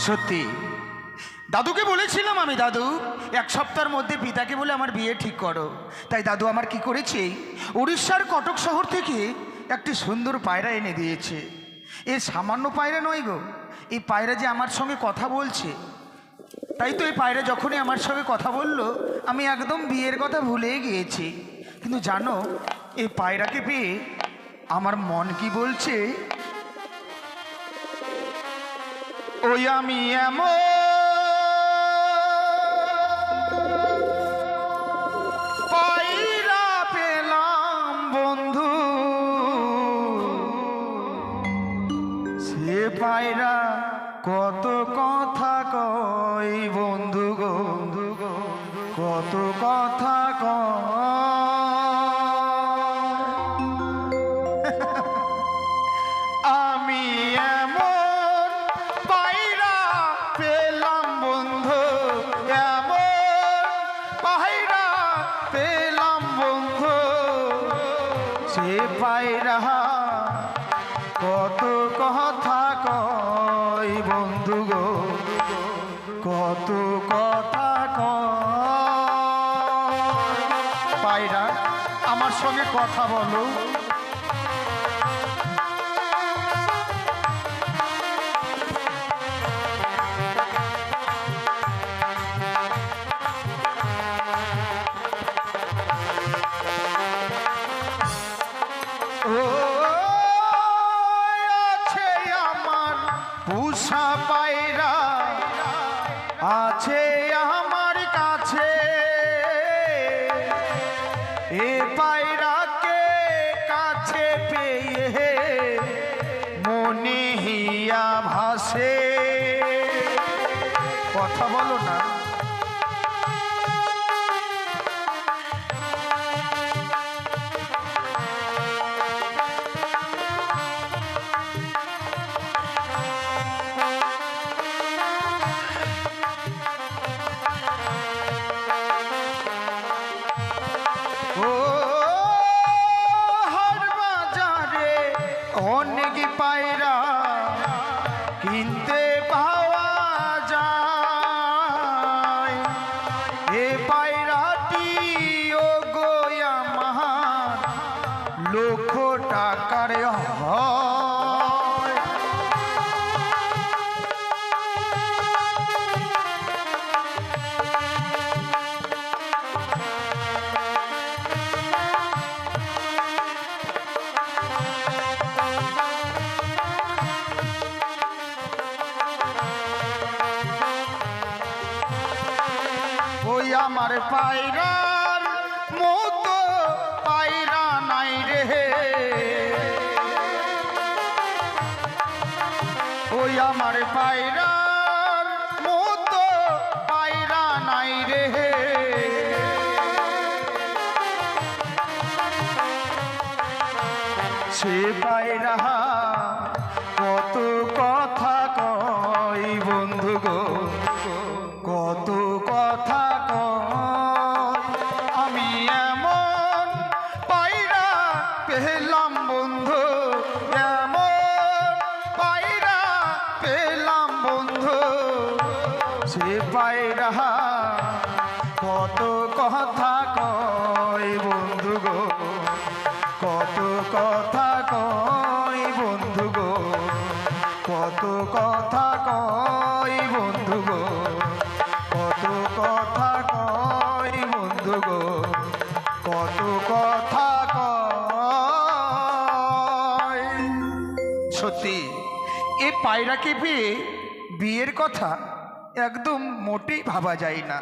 সত্যি দাদুকে বলেছিলাম আমি, দাদু এক সপ্তাহের মধ্যে পিতাকে বলে আমার বিয়ে ঠিক করো। তাই দাদু আমার কি করেছে, উড়িষ্যার কটক শহর থেকে একটি সুন্দর পায়রা এনে দিয়েছে। এ সামান্য পায়রা নয় গো, এই পায়রা যে আমার সঙ্গে কথা বলছে। তাই তো এই পায়রা যখনই আমার সঙ্গে কথা বলল, আমি একদম বিয়ের কথা ভুলেই গিয়েছি। কিন্তু জানো, এই পায়রাকে পেয়ে আমার মন কি বলছে, ওই আমি এমন পায়রা পেলাম বন্ধু, সে পায়রা কত কথা কয় বন্ধু গো, কত কথা কয়। আমি এমন পায়রা পেলাম বন্ধু, এমন পায়রা পেলাম বন্ধু, সে পায়রা কত কথা কয় বন্ধু গো, কত কথা কয়। পায়রা আমার সঙ্গে কথা বলো। পুষা পায়রা আছে আমার কাছে, এ পায়রাকে কাছে পেয়ে মনে হিয়া ভাসে। কথা বলো না। অনেক পায়রা কিনতে পাওয়া যায়, এ পায়রাটি ও গো আমার লক্ষ টাকার হয়। ওই আমার পায়রার মতো পায়রা নাই রে, ওই আমার পায়রার মতো পায়রা নাই রে। সে পায়রা কত কথা কয় বন্ধু গো, কত কথা কয়। আমি এমন পায়রা পেলাম বন্ধু, এমন পায়রা পেলাম বন্ধু, সে পায়রা কত কথা কয় বন্ধু গো, কত কথা কয় বন্ধু গো, কত কথা কয় বন্ধু গো, কত কথা কয় বন্ধু গো, কত কথা কয়। সত্যি এ পায়রাকে পেয়ে বিয়ের কথা একদম মোটেই ভাবা যায় না।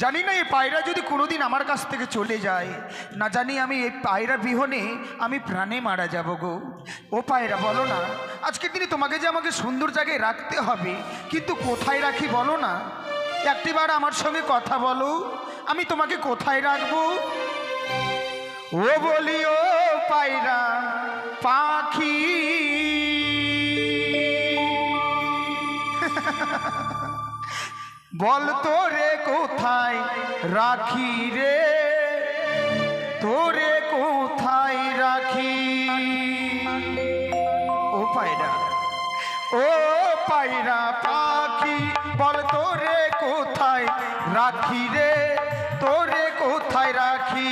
জানি না এই পায়রা যদি কোনোদিন আমার কাছ থেকে চলে যায়, না জানি আমি এই পায়রা বিহনে আমি প্রাণে মারা যাব গো। ও পায়রা বলো না, আজকের দিনে তোমাকে যে আমাকে সুন্দর জায়গায় রাখতে হবে, কিন্তু কোথায় রাখি বলো না। একটিবার আমার সঙ্গে কথা বলো, আমি তোমাকে কোথায় রাখবো। ও বলি ও পায়রা পাখি, বল তোরে কোথায় রাখি রে, তোরে কোথায় রাখি। ও পায়রা পাখি, পাখি বল তোরে কোথায় রাখি রে, তোরে কোথায় রাখি।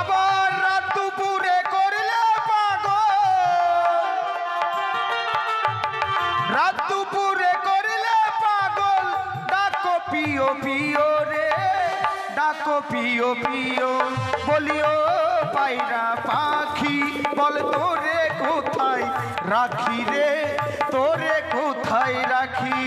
আবার রাত দুপুরে করলে পাগল, রাত দুপুরে করলে পাগল, ডাকো পিও পিও রে, ডাকো পিও পিও, বলিও পায়রা পাখি বল তোরে কোথায় রাখি রে, তোরে কোথায় রাখি।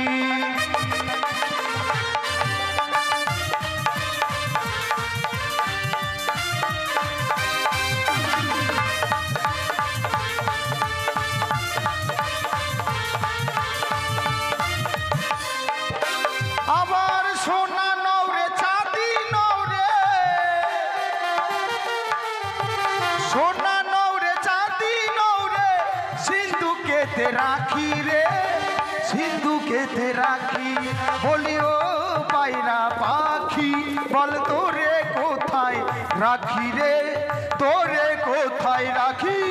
আবার সোনা নৌরে চাঁদি নৌরে, সোনা নৌরে চাঁদি নৌরে, সিন্ধুকেতে রাখি রে, সিন্ধুকেতে রাখি, বলিও পায়রা পাখি বল তোরে কোথায় রাখি রে, তোরে কোথায় রাখি।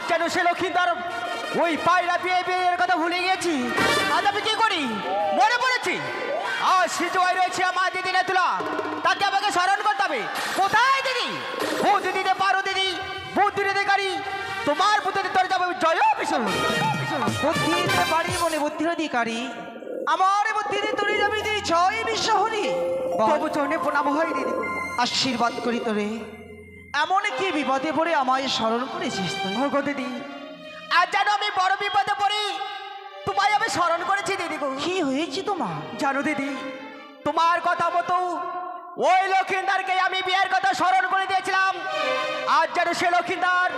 কেন সে লক্ষিন্দার ওই পায়রা পেয়ে বিয়ের কথা ভুলে গিয়েছি। আজ আমি কি করি, মনে পড়েছি আজ সিজুয়াই রয়েছে আমার দিদি নেতুলা, তাকে আমাকে স্মরণ করতে হবে। কোথায় দিদি? বুদ্ধি দিতে পারো দিদি, বুদ্ধি দিতে গাড়ি, তোমার বুদ্ধিতে তোর যাবে জয় বিষ্ণু। বুদ্ধি দিতে পারি বলে বুদ্ধির অধিকারী, আমার বুদ্ধিতে তোরে যাবে দিদি জয় বিশ্বহরি। তবু চরণে প্রণাম হয় দিদি, আশীর্বাদ করি তোরে, এমন কি বিপদে পড়ে আমায় স্মরণ করেছিস তুই? গো দিদি, আজ যেন আমি বড় বিপদে পড়ি, তোমায় আমি স্মরণ করেছি দিদি গো। কি হয়েছে তোমার? জানো দিদি, তোমার কথা মতো ওই লক্ষিন্দারকে আমি বিয়ের কথা স্মরণ করে দিয়েছিলাম। আজ যেন সে লক্ষিন্দার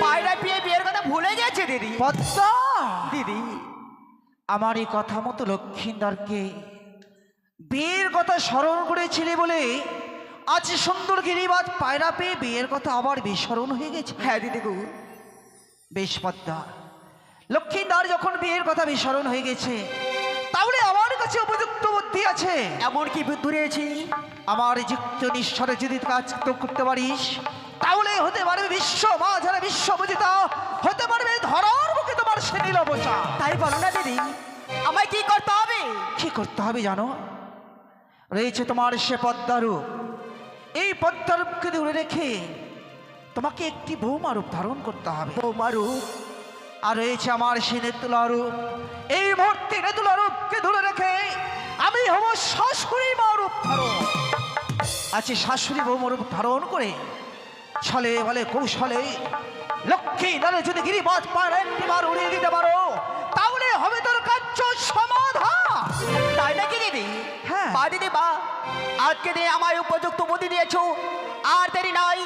পায়রা পেয়ে বিয়ের কথা ভুলে গেছে দিদি। পদ্মা দিদি, আমার এই কথা মতো লক্ষিন্দরকে বিয়ের কথা স্মরণ করেছিলে বলে আজ সুন্দর গিরিবাজ পায়রা পেয়ে বিয়ের কথা আবার বিস্মরণ হয়ে গেছে। হ্যাঁ দিদি গো। বেশ পদ্মা, লক্ষিন্দর যখন বিয়ের কথা বিস্মরণ হয়ে গেছে, তাহলে আমার কাছে উপযুক্ত বুদ্ধি আছে। এমন কি বুদ্ধি রয়েছে? আমার যুক্ত নিঃস্বরে যদি কাজ করতে পারিস, তাহলে হতে পারবে বিশ্ব মাঝারে বিশ্ববিজিতা, হতে পারবে ধরার মুখে তোমার সে নীলবচা। তাই বলো না দিদি, আমায় কি করতে হবে? কি করতে হবে জানো? রয়েছে তোমার সে পদ্মারূপ, এই পদ্মারূপকে ধরে রেখে তোমাকে একটি বৌমা রূপ ধারণ করতে হবে। বৌমা রূপ? আর রয়েছে আমার সে নেতুলা রূপ, এই মুহূর্তে নেতুলা রূপকে ধরে রেখে আমি হব শাশুড়ি মা রূপ ধারণ। আছে শাশুড়ি বৌমা রূপ ধারণ করে ছলে বলে কৌশলে লক্ষ্মী নালে যদি গিরিবাজ পায়রা একটিবার উড়িয়ে দিতে পারো, তাহলে হবে তোর কার্য সমাধান। তাই নাকি দিদি? হ্যাঁ। বা দিদি বা, আজকে দিনে আমায় উপযুক্ত বুদ্ধি দিয়েছো, আর দেরি নাই,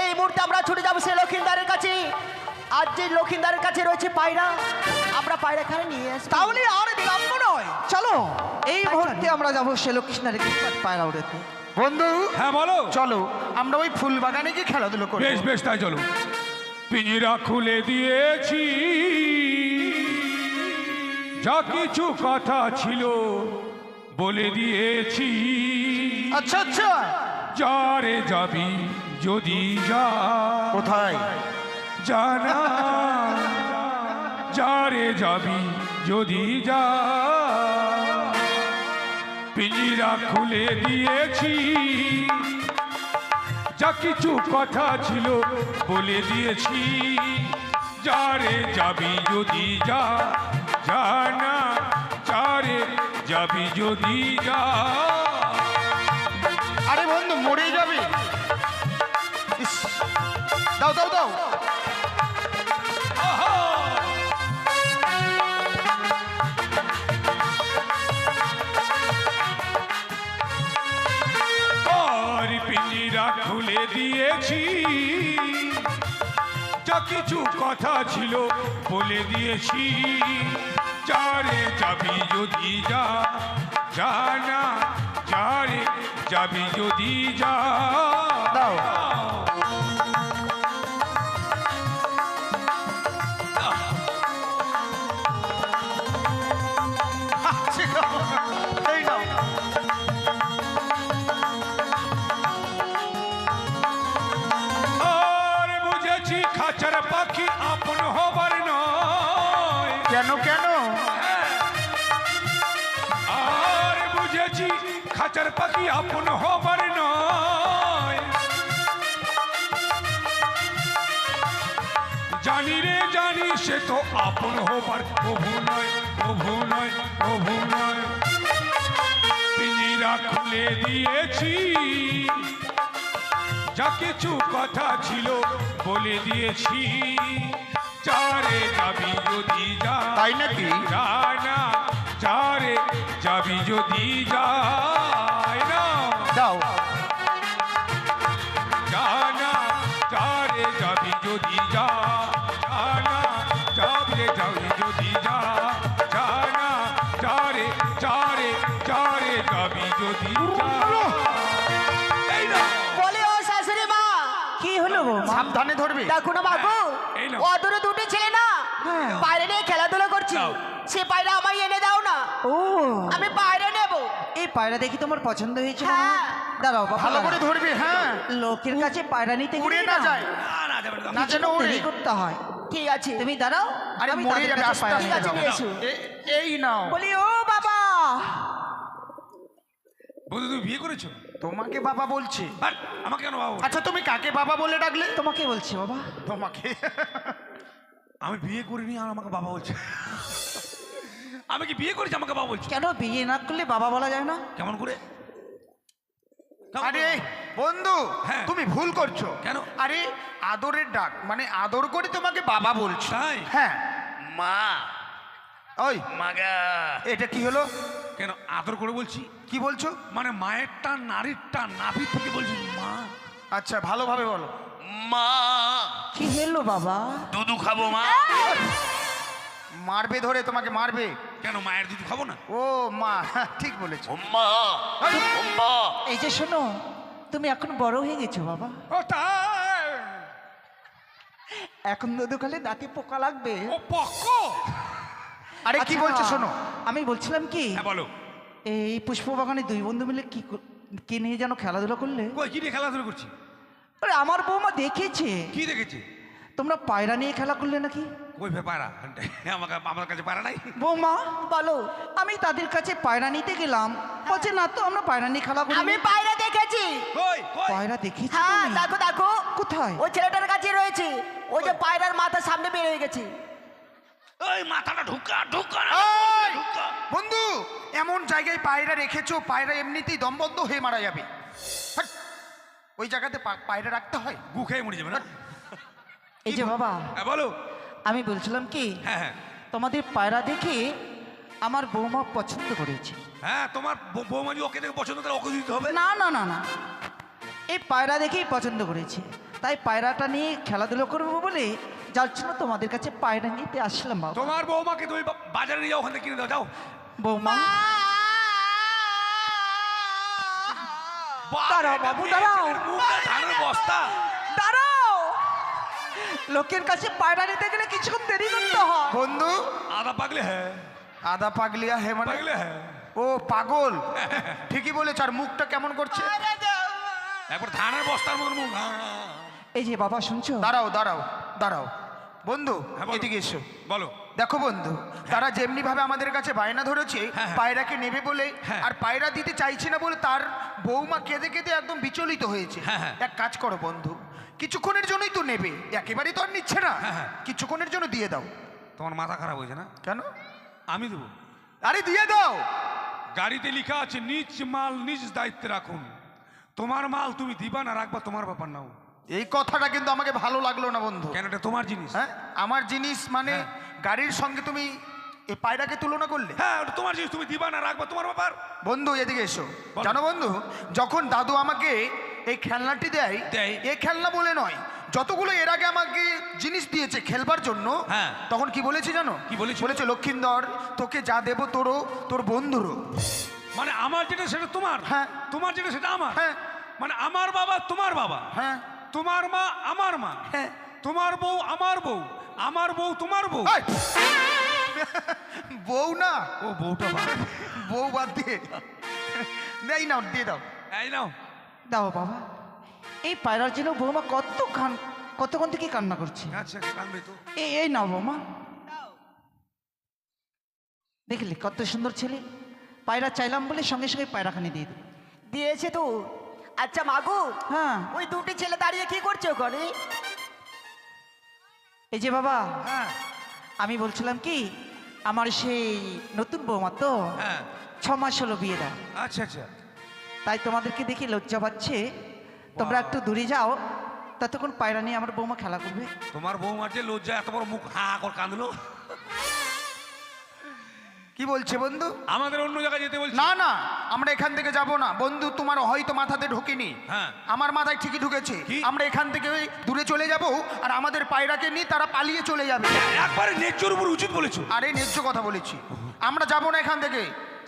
এই মুহূর্তে আমরা ছুটে যাবো সে লক্ষিন্দারের কাছে। আজ যে লক্ষিন্দারের কাছে রয়েছে পায়রা, আমরা পায়রা খানে নিয়ে আসবো। তাহলে আর বিলম্ব নয়, চলো এই মুহূর্তে আমরা যাবো সে লক্ষ্মীনারের গিরিবাজ পায়রা উড়াতে। বন্ধু, হ্যাঁ বলো। চলো আমরা ওই ফুল বাগানে গিয়ে খেলাধুলো করি। বেশ বেশ, তাই চলো। পিঞ্জিরা খুলে দিয়েছি, যা কিছু কথা ছিল বলে দিয়েছি। আচ্ছা আচ্ছা, যারে যাবি যদি যা, কোথায়? জানা যারে যাবি যদি যা, পিঞ্জিরা খুলে দিয়েছি, যা কিছু কথা ছিল বলে দিয়েছি। যারে যাবি যদি যা, জানা যারে যাবি যদি যা, আরে বন্ধু মরে যাবে। ইস, দাও দাও দাও। আর পিঞ্জিরা খুলে দিয়েছি, যা কিছু কথা ছিল বলে দিয়েছি। যারে যাবি যদি যা, জানা যারে যাবি যদি যা। দাও। এই নাও। আর বুঝেছি খাঁচার পাখি আপন হবার নয়। কেন কেন? আর বুঝেছি খাঁচার পাখি আপন হবার নয়। জানি রে জানি সে তো আপন হবার প্রভু নয়, প্রভু নয়, প্রভু নয়। পিঞ্জিরা খুলে দিয়েছি, যা কিছু কথা ছিল বলে দিয়েছি। চারে যাবি যদি যা, তাই নাকি? জানা চারে যাবি যদি যায় না, দাও। জানা চারে যাবি যদি যা, জানা চারে যাবি যদি যা, জানা চারে চারে চারে যাবি যদি যা। এই না বলে ও শাশুড়ি মা, কি হলো বৌমা? সাবধানে ধরবে। দেখো না বাবু, এই নাও। ও দূরে দুটো ছেলে না হ্যাঁ। বাইরে নিয়ে খেলাধুলা করছি। দাও। সে পায়রা আমায় এনে দাও না, ও আমি বাইরে নেব। এই পায়রা দেখি তোমার পছন্দ হয়েছে না? হ্যাঁ। দাঁড়াও বাবা, ভালো করে দাঁড়াও। ধরবে। হ্যাঁ, লোকের কাছে পায়রা নিতে উড়ে গেলে না যায়, না যেন কিছুক্ষণ ওড়ে। দেরি করতে হয়। ঠিক আছে, তুমি দাঁড়াও, আরে আমি মরে তাদের যাবে, কাছে আস্তে পায়রা আস্তে নিয়ে আছে, যাবো। নিয়ে এসো। এই নাও। বলি ও বাবা, বন্ধু তুমি বিয়ে করেছো? তোমাকে বাবা বলছে। আর আমাকে কেন বাবা বলছো? আচ্ছা তুমি কাকে বাবা বলে ডাকলে? তোমাকে বলছি বাবা। তোমাকে। আমি বিয়ে করিনি আর আমাকে বাবা বলছে। আমি কি বিয়ে করেছি আমাকে বাবা বলছো? কেন বিয়ে না করলে বাবা বলা যায় না? কেমন করে? কেমন আরে করে? বন্ধু, হ্যাঁ। তুমি ভুল করছো। কেন? আরে আদরের ডাক, মানে আদর করে তোমাকে বাবা বলছো। তাই? হ্যাঁ। মা ওই মাগা এটা কি হলো? কেন আদর করে বলছি? কি বলছো? মানে মায়েরটা নারীরটা নাভি থেকে বলছি মা। আচ্ছা ভালোভাবে বলো। মা কি হলো বাবা? দুধু খাবো মা। মারবে, ধরে তোমাকে মারবে। কেন মায়ের দুধ খাবো না? ও মা, ঠিক বলেছো। উম্মা উম্মা এই যে শোনো, তুমি এখন বড় হয়ে গেছো বাবা। ও তাই? এখন দুধুকালে দাঁতে পোকা লাগবে। ও পক্ক। আরে কি আচ্ছা, বলছো শোনো। আমি বলছিলাম কি, হ্যাঁ বলো। এই পুষ্প বাগানে দুই বন্ধু মিলে কি নিয়ে যেন খেলাধুলা করলে? কই কি নিয়ে খেলাধুলা করছি? আরে আমার বৌমা দেখেছে কি দেখেছি? তোমরা পায়রা নিয়ে খেলা করলে নাকি? ওই পায়রা আমাকে আমার কাছে পায়রা নাই। বৌমা বলো। আমি তাদের কাছে পায়রা নিতে গেলাম, বলছে না তো আমরা পায়রা নিয়ে খেলা করি। আমি পায়রা দেখেছি। কই কই? পায়রা দেখেছি হ্যাঁ তুমি? দেখো দেখো, কোথায়? ওই ছেলেটার কাছে রয়েছে। ওই যে পায়রার মাথা সামনে বের হয়ে গেছে। ওই মাথাটা ঢুকা ঢুকা এই! ঢুকা। বন্ধু, এমন জায়গায় পায়রা রেখেছো, পায়রা এমনিতেই দমবন্ধ হয়ে মারা যাবে। হাট! ওই জায়গাতে পায়রা রাখতে হয়? গু খেয়ে মরে যাবে না? এই যে বাবা, হ্যাঁ বলো। আমি বলছিলাম কি, হ্যাঁ হ্যাঁ তোমাদের পায়রা দেখে আমার বৌমা পছন্দ করেছে। হ্যাঁ তোমার বৌমা যদি ওকে দেখে পছন্দ করে ওকে দিতে হবে। না না না না, এই পায়রা দেখেই পছন্দ করেছে, তাই পায়রাটা নিয়ে খেলাধুলো করবো বলে যার জন্য তোমাদের কাছে পায়রা নিতে আসলাম বাবা। তোমার বৌমাকে তুমি বাজারে নিয়ে যাও, ওখান থেকে কিনে দাও যাও। বৌমা বাপ দাঁড়াও রে, বাবু, মেয়ে দাঁড়াও। ছেলের মুখে ধানের বস্তা। দাঁড়াও, লোকের কাছে পায়রা নিতে গেলে কিছুক্ষণ দেরি করতে হয়। বন্ধু, আদা পাগলে হ্যাঁ, আদা পাগলিয়া হে মানে? পাগলে হ্যাঁ। ও পাগল, ঠিকই বলেছ। আর মুখটা কেমন করছে? একবার ধানের বস্তার মতন মুখ। এই যে বাবা শুনছো? দাঁড়াও দাঁড়াও দাঁড়াও বন্ধু, হ্যাঁ, বলো। এদিকে এসো। বলো। দেখো বন্ধু, তারা যেমনি ভাবে আমাদের কাছে বায়না ধরেছে হ্যাঁ। পায়রাকে নেবে বলে, হ্যাঁ। আর পায়রা দিতে চাইছে না বলে তার বৌমা কেঁদে কেঁদে একদম বিচলিত হয়েছে। হ্যাঁ, হ্যাঁ। এক কাজ করো বন্ধু, কিছুক্ষণের জন্যই তো নেবে, একেবারেই তো আর নিচ্ছে না। হ্যাঁ, হ্যাঁ। কিছুক্ষণের জন্য দিয়ে দাও। তোমার মাথা খারাপ হয়েছে না? কেন? আমি দেবো। আরে দিয়ে দাও। গাড়িতে লেখা আছে নিজ মাল নিজ দায়িত্বে রাখুন। তোমার মাল তুমি দিবা না রাখবা তোমার ব্যাপার নাও। এই কথাটা কিন্তু আমাকে ভালো লাগলো না বন্ধু। কেন এটা তোমার জিনিস? হ্যাঁ, আমার জিনিস মানে হ্যাঁ। গাড়ির সঙ্গে তুমি এই পায়রাকে তুলনা করলে? হ্যাঁ ওটা তোমার জিনিস, তুমি দিবা না রাখবা তোমার ব্যাপার। বন্ধু এদিকে এসো। বলো। জানো বন্ধু, যখন দাদু আমাকে এই খেলনাটি দেয়, দেয়। এই খেলনা বলে নয়, যতগুলো এর আগে আমাকে জিনিস দিয়েছে খেলবার জন্য, হ্যাঁ। তখন কি বলেছে জানো? কি বলেছে? বলেছে, লক্ষিন্দর তোকে যা দেবো তোর বন্ধুরও। মানে আমার যেটা সেটা তোমার, হ্যাঁ। তোমার যেটা সেটা আমার। হ্যাঁ। মানে আমার বাবা তোমার বাবা, হ্যাঁ তোমার মা আমার মা, হ্যাঁ। তোমার বউ আমার বউ, আমার বউ তোমার বউ। এই! বউ না, ও বউটা বাদ। বউ বাদ দিয়ে নেই, নাও দিয়ে দাও। এই নাও। দাও বাবা, এই পায়রার জন্য বৌমা কতক্ষণ থেকে কান্না করছে। আচ্ছা কানবে তো। এই নাও বৌমা, দেখলি কত সুন্দর ছেলে। পায়রা চাইলাম বলে সঙ্গে সঙ্গে পায়রাখানি দিয়ে দিল। দিয়েছে তো। আচ্ছা মাগু, হ্যাঁ, ওই দুটি ছেলে দাঁড়িয়ে কি করছে ওখানে? এই যে বাবা, হ্যাঁ আমি বলছিলাম কি, আমার সেই নতুন বৌমা তো, হ্যাঁ 6 মাস হলো বিয়ে দেওয়া, আচ্ছা আচ্ছা। তাই তোমাদেরকে দেখি লজ্জা পাচ্ছে। তোমরা একটু দূরে যাও, ততক্ষণ পায়রা নিয়ে আমার বৌমা খেলা করবে। তোমার বৌমার যে লজ্জা, এত বড় মুখ হা কর কাঁদলো। কি বলছে বন্ধু? আমাদের অন্য জায়গায় যেতে বলছি। না না, আমরা এখান থেকে যাব না বন্ধু। তোমার হয়তো মাথাতে ঢোকেনি, হ্যাঁ। আমার মাথায় ঠিকই ঢুকেছে। কি? আমরা এখান থেকে দূরে চলে যাব, আর আমাদের পায়রাকে নিয়ে তারা পালিয়ে চলে যাবে। একবারে ন্যায্যর উপর উচিত বলেছো। আরে ন্যায্য কথা বলেছি, আমরা যাব না এখান থেকে।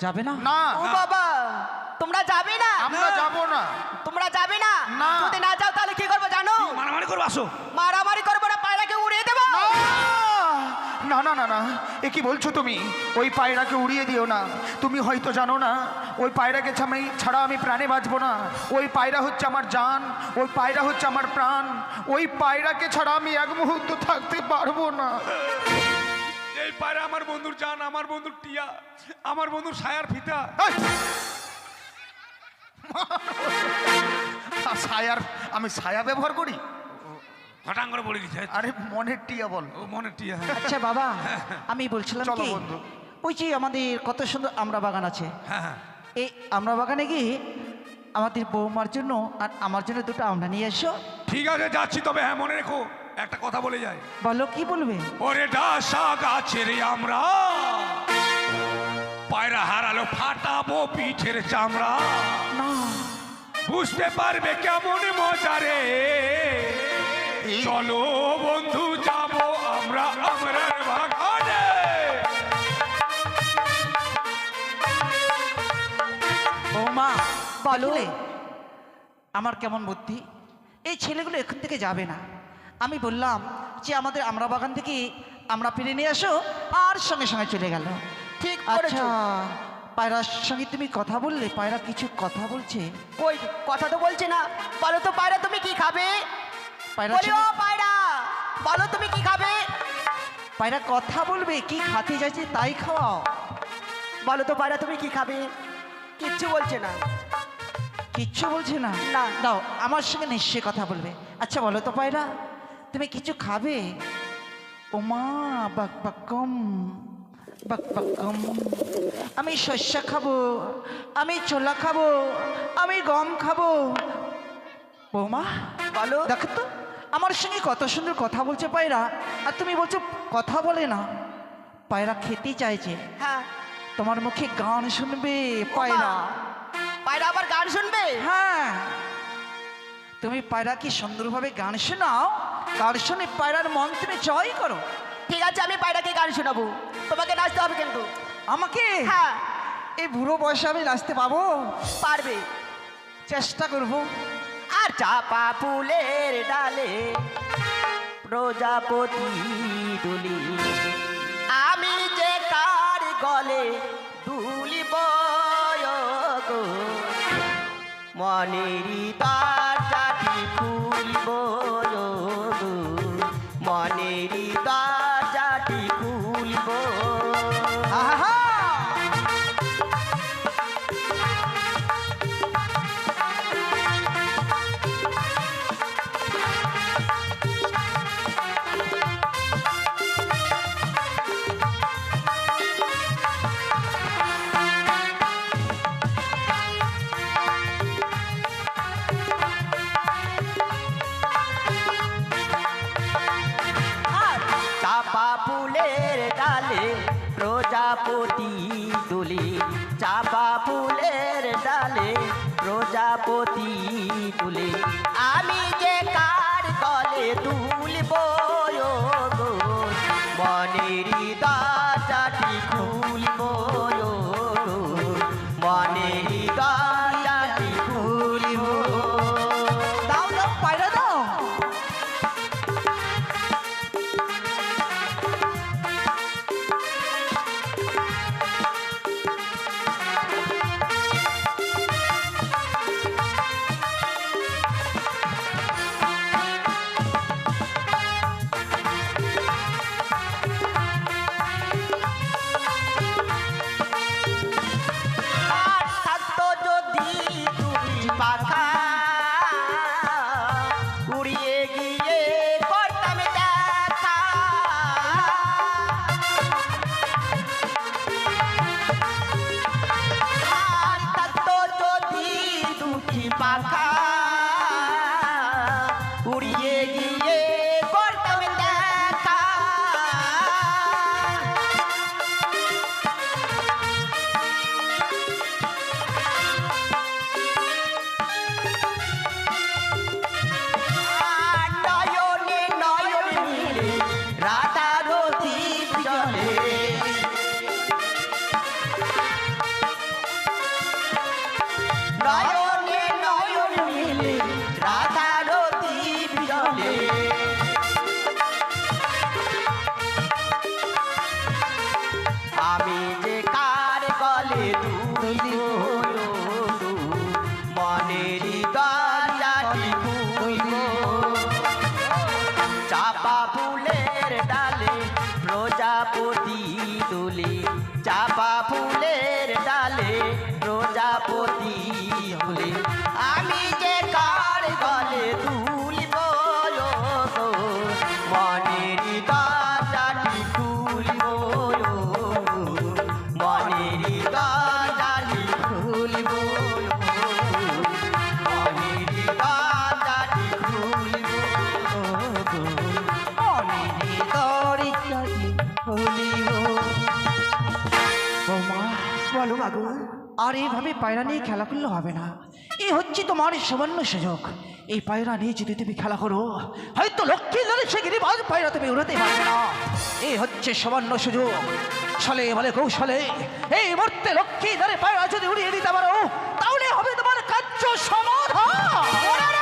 যাবে না? না, ও বাবা, তোমরা যাবে না? আমরা যাব না। তোমরা যাবে না? না। যদি না যাও তাহলে কি করবো জানো? মারামারি করবো, আসো। মারামারি করবো না, পায়রাকে উড়িয়ে দেবো। না না না না, এ কি বলছো তুমি? ওই পায়রাকে উড়িয়ে দিও না। তুমি হয়তো জানো না, ওই পায়রাকে ছাড়া আমি প্রাণে বাঁচবো না। ওই পায়রা হচ্ছে আমার জান, ওই পায়রা হচ্ছে আমার প্রাণ। ওই পায়রাকে ছাড়া আমি এক মুহূর্ত থাকতে পারবো না। এই পায়রা আমার বন্ধুর জান, আমার বন্ধুর টিয়া, আমার বন্ধুর ছায়ার ফিতা। এই! আমি ছায়া ব্যবহার করি? হঠাৎ করে বলে দিচ্ছে। আরে মনের টিয়া বল। ও মনের টিয়া। আচ্ছা বাবা, আমি বলছিলাম চলো কি, বন্ধু। ওই যে আমাদের কত সুন্দর আমড়া বাগান আছে, হ্যাঁ হ্যাঁ এই আমড়া বাগানে গিয়ে আমাদের বৌমার জন্য আর আমার জন্য দুটো আমড়া নিয়ে এসো। ঠিক আছে যাচ্ছি, তবে হ্যাঁ মনে রেখো একটা কথা বলে যায়। বলো, কি বলবে? ওরে ডাসা গাছের আমরা পায়রা হারালো ফাটাবো পিঠের চামড়া। না, বুঝতে পারবে কেমন মজা রে। এই- চলো বন্ধু যাবো আমরা আমরার বাগানে। বৌমা বলে আমার কেমন বুদ্ধি। এই ছেলেগুলো এখান থেকে যাবে না। আমি বললাম যে আমাদের আমড়া বাগান থেকে আমরা পেরে নিয়ে আসো, আর সঙ্গে সঙ্গে চলে গেল। ঠিক আচ্ছা, করেছো। পায়রার সঙ্গে তুমি কথা বললে, পায়রা কিছু কথা বলছে? কই, কথা তো বলছে না। বলো তো পায়রা, তুমি কি খাবে? পায়রা বলি ও ছেলে- পায়রা, বলো তুমি কি খাবে? পায়রা কথা বলবে, কি খাতে যাচ্ছে তাই খাওয়াও। বলো তো পায়রা, তুমি কি খাবে? কিচ্ছু বলছে না। কিচ্ছু বলছে না? না। দাও, আমার সঙ্গে নিশ্চয়ই কথা বলবে। আচ্ছা বলো তো পায়রা, তুমি কিছু খাবে? ওমা, বাক বাক্কম বাক বাক্কম। আমি শস্য খাবো, আমি ছোলা খাবো, আমি গম খাবো। বৌমা বলো। দেখো তো, আমার সঙ্গে কত সুন্দর কথা বলছে পায়রা, আর তুমি বলছো কথা বলে না। পায়রা খেতে চাইছে, হ্যাঁ। তোমার মুখে গান শুনবে পায়রা। পায়রা আবার গান শুনবে? হ্যাঁ, তুমি পায়রা কি সুন্দরভাবে গান শোনাও, গান শুনে পায়রার মন তুমি জয় করো। ঠিক আছে, আমি পায়রাকে গান শোনাবো, তোমাকে নাচতে হবে কিন্তু। আমাকে? হ্যাঁ, এই বুড়ো বয়সে আমি নাচতে পাবো? পারবে। চেষ্টা করবো। আর চাপা ফুলের ডালে প্রজাপতি দুলি, আমি যে কার গলে দুলিব গো, মনেরই দরজাটি খুলব গো, মনেরই দরজাটি খুলব। আহা! প্রজাপতি তুলি চাপা ফুলের ডালে প্রজাপতি তুলি আমি যে কার গলে তুলব গো মনের দরজাটি খুলব গো মনের দরজাটি খুলব। দাও দাও পায়রা দাও। আর থাকতো যদি তুমি পাখা উড়িয়ে গিয়ে করতাম দেখা আর থাকতো যদি দুটি পাখা উড়িয়ে গিয়ে করতাম দেখা নয়নে নয়ন মিলে রাধার দ্বীপ জলে নয়নে নয়ন মিলে রাধার দ্বীপ জলে আমি যে কার গলে দুলি মনের দরজাটি খুলব চাপা ফুলের ডালে প্রজাপতি তুলি চাপা ফুলের ডালে প্রজাপতি তুলি আমি যে কার গলে তুলব গো মনের দরজাটি খুলব মনের দরজাটি খুলব মনের দরজাটি খুলব মনের দরজাটি খুলিব। বৌমা বলো মাগো, আর এইভাবে পায়রা নিয়ে খেলা করলে হবে না। এই হচ্ছে তোমার সুবর্ণ সুযোগ। এই পায়রা নিয়ে যদি তুমি খেলা করো, হয়তো লক্ষ্মী ধরে সে গিরিবাজ পায়রা তুমি উড়াতে পারবে না। এই হচ্ছে সুবর্ণ সুযোগ। ছলে বলে কৌশলে এই মুহূর্তে লক্ষ্মী ধরে পায়রা যদি উড়িয়ে দিতে পারো, তাহলে হবে তোমার কার্য সমাধান।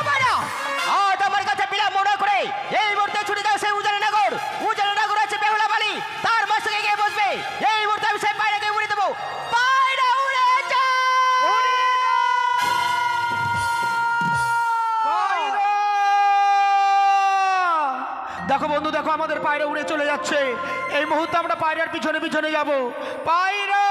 আজ আমার কাছে বিরাম মনে করে এই মুহূর্তে ছুটে যাও সেই উজানি নগর। উজানি নগর আছে বেহুলা বালি, তার মাঝে গিয়ে বসবে। এই মুহূর্তে আমি সেই পায়রাকে উড়ে দেবো। পায়রা উড়ে যা দেখো বন্ধু, দেখো আমাদের পায়রা উড়ে চলে যাচ্ছে। এই মুহূর্তে আমরা পায়রার পিছনে পিছনে যাব। পায়রা